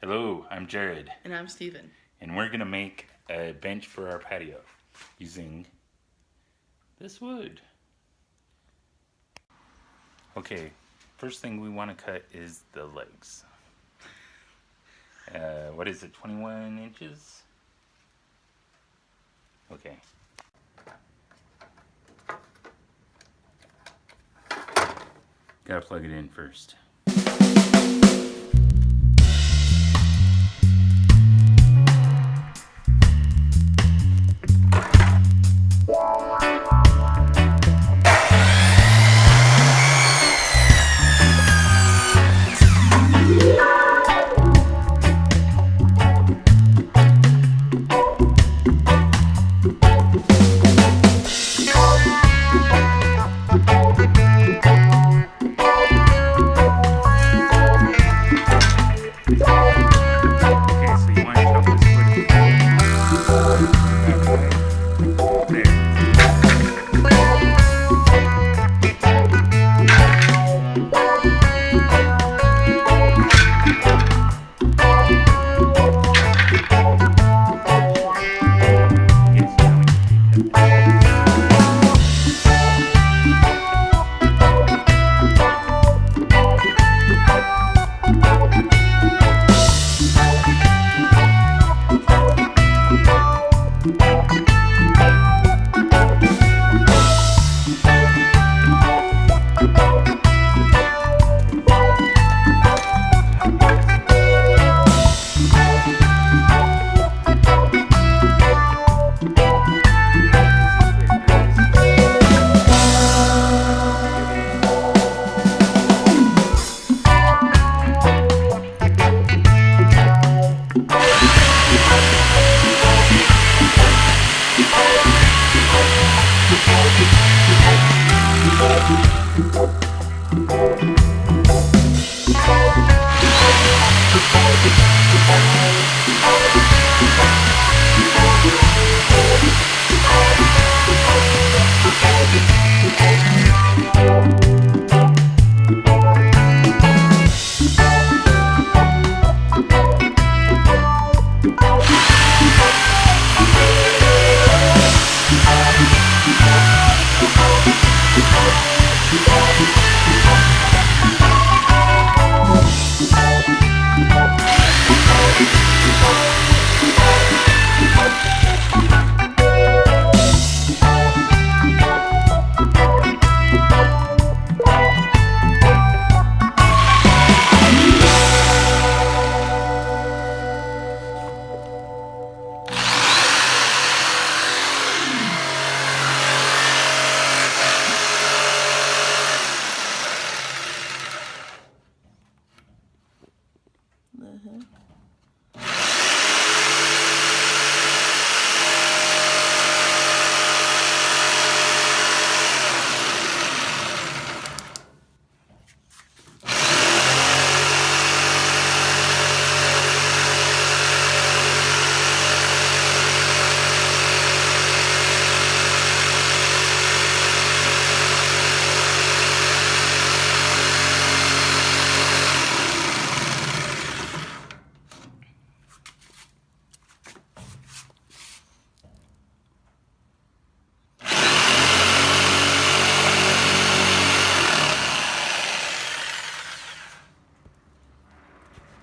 Hello, I'm Jared, And I'm Steven. and we're gonna make a bench for our patio using this wood. Okay, first thing we want to cut is the legs. What is it, 21 inches? Okay. Gotta plug it in first.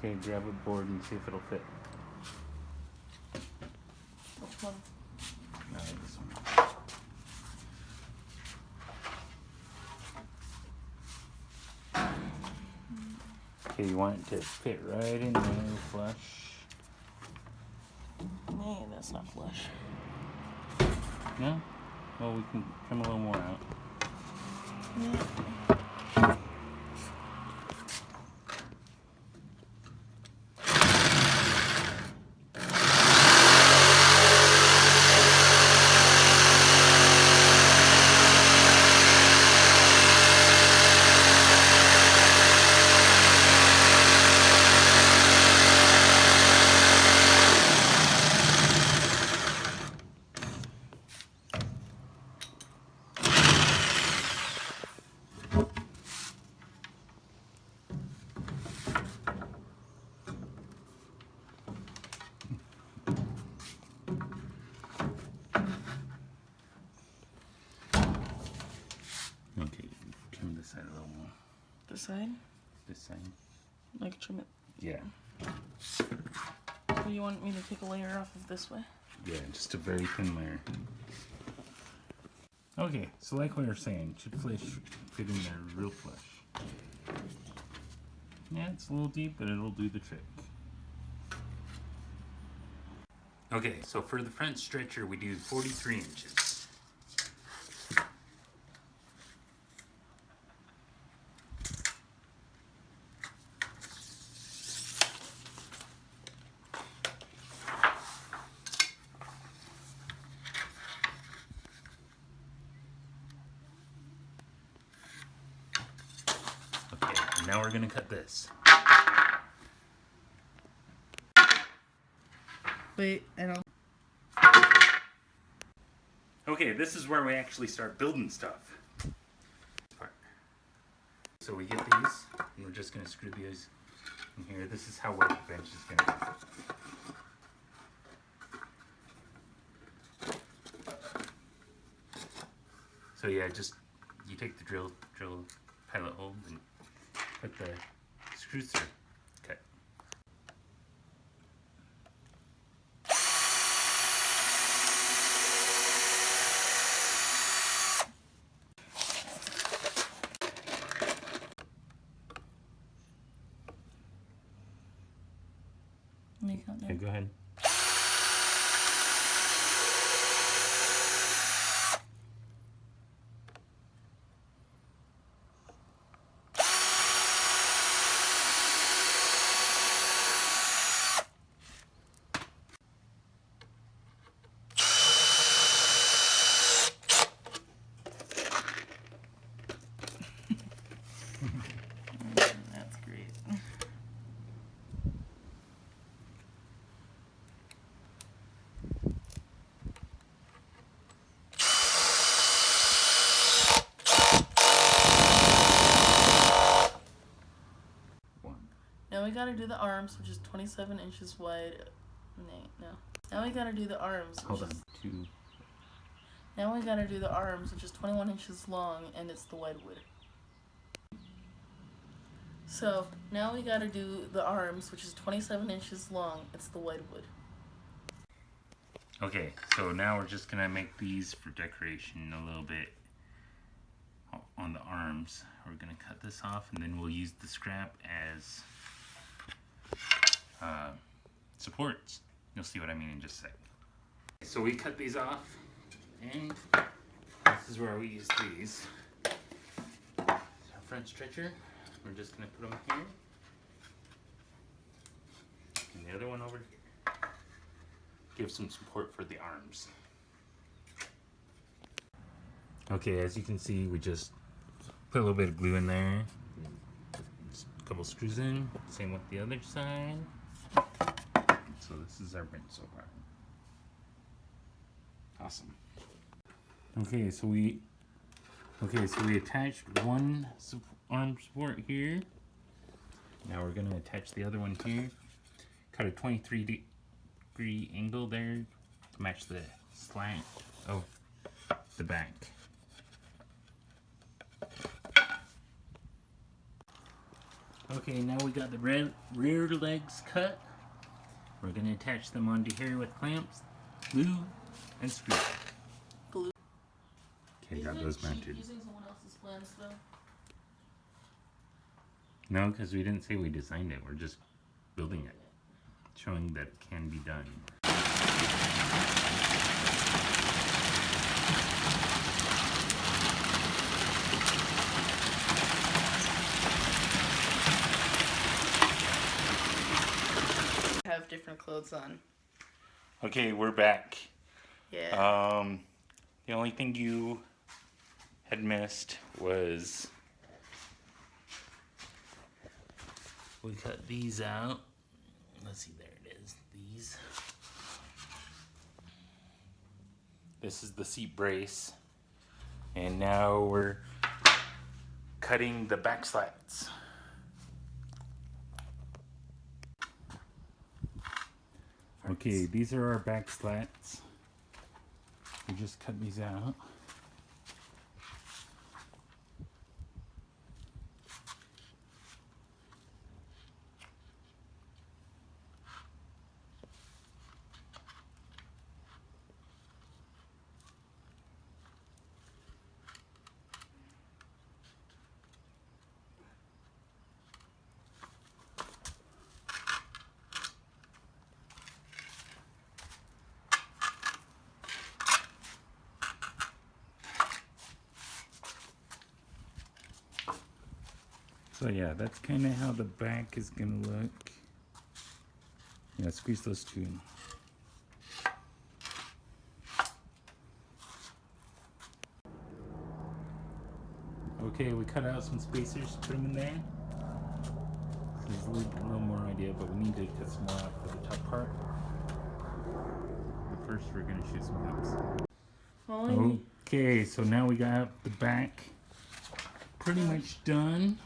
Okay, grab a board and see if it'll fit. Which one? No, this one. Okay, you want it to fit right in there, flush. Nee, that's not flush. No? Well, we can trim a little more out. Yeah. side? This side. Like trim it. Yeah. So you want me to take a layer off of this way? Yeah, just a very thin layer. Okay, so like we were saying, should flesh fit in there real flush. Yeah, it's a little deep, but it'll do the trick. Okay, so for the front stretcher, we do 43 inches. Okay, and now we're gonna cut this. Wait, I don't. Okay, this is where we actually start building stuff. So we get these, and we're just gonna screw these in here. This is how wide the bench is gonna be. So yeah, just you take the drill pilot hole and put the screws through. Okay. Make out Okay, there. go ahead. That's great. Now we gotta do the arms, which is 27 inches wide. No. Now we gotta do the arms. Hold on. Now we gotta do the arms, which is 21 inches long, and it's the wide wood. So now we gotta do the arms, which is 27 inches long. It's the wide wood. Okay, so now we're just gonna make these for decoration a little bit on the arms. We're gonna cut this off, and then we'll use the scrap as supports. You'll see what I mean in just a sec. So we cut these off, and this is where we use these. Our front stretcher, we're just gonna put them here, and the other one over here. Give some support for the arms. Okay, as you can see, we just put a little bit of glue in there. Just a couple screws in. Same with the other side. So this is our bench so far. Awesome. Okay, so we attached one arm support here. Now we're gonna attach the other one here. Cut a 23-degree angle there to match the slant of the back. Okay, now we got the rear legs cut. We're gonna attach them onto here with clamps, glue, and screws. Glue. Okay, got those mounted. Using someone else's plans though. No, because we didn't say we designed it. We're just building it, showing that it can be done. Have different clothes on. Okay, we're back. Yeah. The only thing you had missed was we cut these out. Let's see, there it is. These. This is the seat brace. And now we're cutting the back slats. Okay, these are our back slats. We just cut these out. So yeah, that's kind of how the back is gonna look. Yeah, squeeze those two in. Okay, we cut out some spacers, put them in there. There's a little more idea, but we need to cut some more out for the top part. But first, we're gonna shoot some hoops. Okay, so now we got the back pretty much done.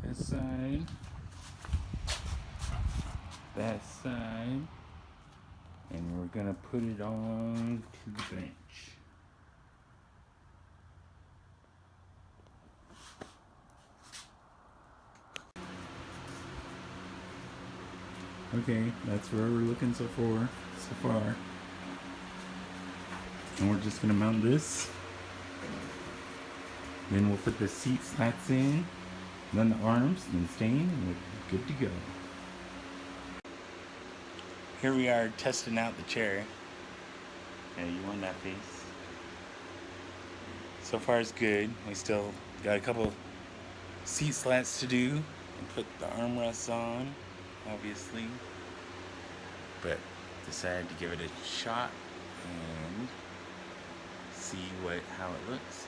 This side, that side, and we're gonna put it on to the bench. Okay, that's where we're looking so far. And we're just gonna mount this. Then we'll put the seat slats in, then the arms, then stain, and we're good to go. Here we are testing out the chair. Yeah, you want that face. So far it's good. We still got a couple seat slats to do and put the armrests on, obviously. But decided to give it a shot and see how it looks.